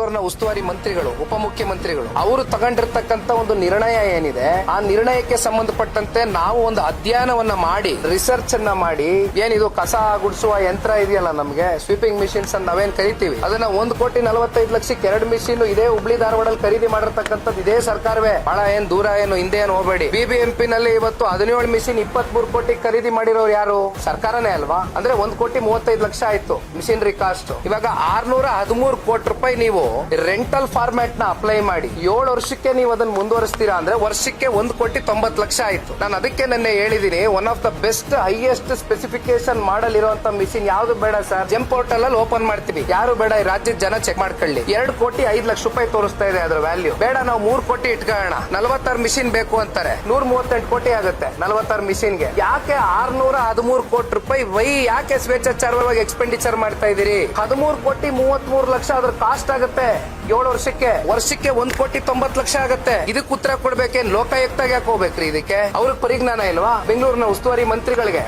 ಬೆಂಗಳೂರಿನ ಉಸ್ತುವಾರಿ ಮಂತ್ರಿಗಳು, ಉಪಮುಖ್ಯಮಂತ್ರಿಗಳು ಅವರು ತಗೊಂಡಿರ್ತಕ್ಕಂತ ಒಂದು ನಿರ್ಣಯ ಏನಿದೆ, ಆ ನಿರ್ಣಯಕ್ಕೆ ಸಂಬಂಧಪಟ್ಟಂತೆ ನಾವು ಒಂದು ಅಧ್ಯಯನವನ್ನ ಮಾಡಿ, ರಿಸರ್ಚ್ ಅನ್ನ ಮಾಡಿ, ಏನಿದು ಕಸ ಗುಡಿಸುವ ಯಂತ್ರ ಇದೆಯಲ್ಲ, ನಮಗೆ ಸ್ವೀಪಿಂಗ್ ಮಿಷಿನ್ಸ್ ಅಂತ ನಾವೇನ್ ಕರಿತೀವಿ, ಅದನ್ನ 1,45,00,000 2 ಮಿಷಿನ್ ಇದೇ ಹುಬ್ಳಿ ಧಾರವಾಡಲ್ಲಿ ಖರೀದಿ ಮಾಡಿರ್ತಕ್ಕಂಥದ್ದು ಇದೇ ಸರ್ಕಾರವೇ. ಬಹಳ ಏನ್ ದೂರ ಏನು ಹಿಂದೆ ಏನು ಹೋಗಬೇಡಿ. ಬಿಬಿಎಂಪಿ ನಲ್ಲಿ ಇವತ್ತು 17 ಮಿಷಿನ್ 23 ಕೋಟಿ ಖರೀದಿ ಮಾಡಿರೋರು ಯಾರು? ಸರ್ಕಾರನೇ ಅಲ್ವಾ? ಅಂದ್ರೆ 1,35,00,000 ಆಯ್ತು ಮಿಷಿನರಿ ಕಾಸ್ಟ್. ಇವಾಗ 613 ಕೋಟಿ ರೂಪಾಯಿ ನೀವು ರೆಂಟಲ್ ಫಾರ್ಮ್ಯಾಟ್ ನ ಅಪ್ಲೈ ಮಾಡಿ 7 ವರ್ಷಕ್ಕೆ ನೀವು ಅದನ್ನ ಮುಂದುವರಿಸ್ತೀರಾ ಅಂದ್ರೆ ವರ್ಷಕ್ಕೆ 1,90,00,000 ಆಯ್ತು. ನಾನು ಅದಕ್ಕೆ ನೆನ್ನೆ ಹೇಳಿದೀನಿ, one of the best highest specification model ಇರುವಂತ ಮಿಷಿನ್ ಯಾವ್ದು ಬೇಡ ಸರ್, ಜೆಮ್ ಪೋರ್ಟಲ್ ಅಲ್ಲಿ ಓಪನ್ ಮಾಡ್ತೀವಿ, ಯಾರು ಬೇಡ, ಈ ರಾಜ್ಯದ ಜನ ಚೆಕ್ ಮಾಡ್ಕೊಳ್ಳಿ. 2,05,00,000 ರೂಪಾಯಿ ತೋರಿಸ್ತಾ ಇದೆ ಅದ್ರ ವ್ಯಾಲ್ಯೂ. ಬೇಡ, ನಾವು 3 ಕೋಟಿ ಇಟ್ಕೊಳ್ಳೋಣ, 46 ಮಿಷಿನ್ ಬೇಕು ಅಂತಾರೆ, 138 ಕೋಟಿ ಆಗುತ್ತೆ 46 ಮಿಷಿನ್ಗೆ. ಯಾಕೆ 613 ಕೋಟಿ ರೂಪಾಯಿ ಯಾಕೆ ಸ್ವೇಚ್ಛಾಚಾರವಾಗಿ ಎಕ್ಸ್ಪೆಂಡಿಚರ್ ಮಾಡ್ತಾ ಇದೀರಿ? 13,33,00,000 ಅದ್ರ ಕಾಸ್ಟ್ ಆಗುತ್ತೆ 7 ವರ್ಷಕ್ಕೆ 1,90,00,000 ಆಗುತ್ತೆ. ಇದಕ್ಕೆ ಉತ್ತರ ಕೊಡ್ಬೇಕೇನ್? ಲೋಕಾಯುಕ್ತಾಗ ಯಾಕೆ ಹೋಗ್ಬೇಕ್ರಿ ಇದಕ್ಕೆ? ಅವ್ರಿಗೆ ಪರಿಜ್ಞಾನ ಇಲ್ವಾ? ಬೆಂಗಳೂರಿನ ಉಸ್ತುವಾರಿ ಮಂತ್ರಿಗಳಿಗೆ